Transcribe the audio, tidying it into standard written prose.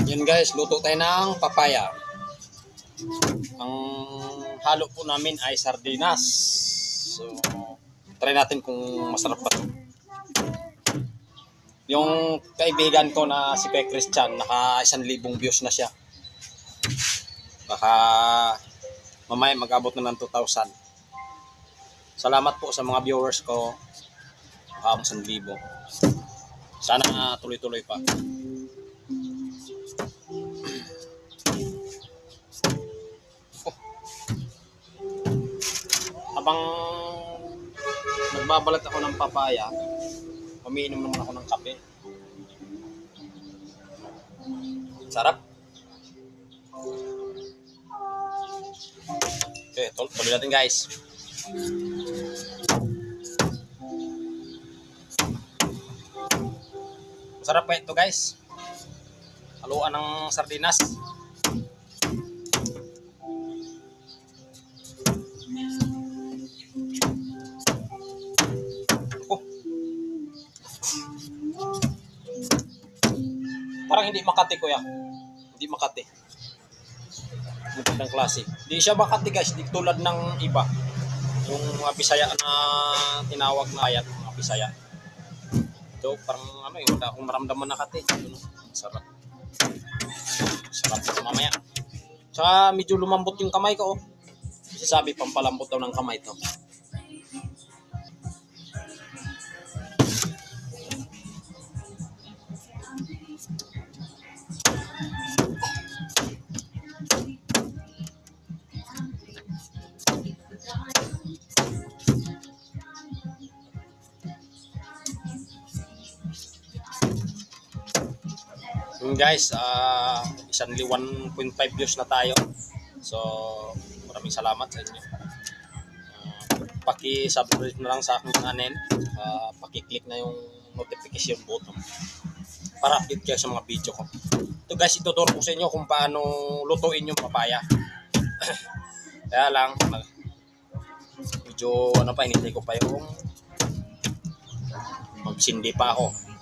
Yun guys, luto tayo ng papaya. Ang halo po namin ay sardinas. So, try natin kung masarap pa. Yung kaibigan ko na si Pe Christian, naka 1,000 views na siya. Baka mamaya mag-abot na ng 2,000. Salamat po sa mga viewers ko. 1,000. Sana tuloy-tuloy pa. Habang nagbabalat ako ng papaya, umiinom naman ako ng kape. Sarap. Okay, tuloy natin guys. Masarap pa ito guys. Haluan ng sardinas. Parang hindi Makati kuya. Hindi Makati. Magandang klase. Hindi siya Makati guys. Hindi tulad ng iba. Yung mga Bisaya na tinawag na ayat. Mga Bisaya. Ito parang ano yung wala akong maramdaman na Makati. Sarap. Sarap ito mamaya. Tsaka medyo lumambot yung kamay ko. Oh. Sasabi pampalambot daw ng kamay ito. Guys, 1,001.5 views na tayo. So, maraming salamat sa inyo. Paki-subscribe na lang sa aking channel. Paki-click na yung notification button para update kayo sa mga video ko. Ito guys, ituturo ko sa inyo kung paano lutuin yung papaya. Kaya lang, medyo ano pa, hinintay ko pa yung magsindi pa ako.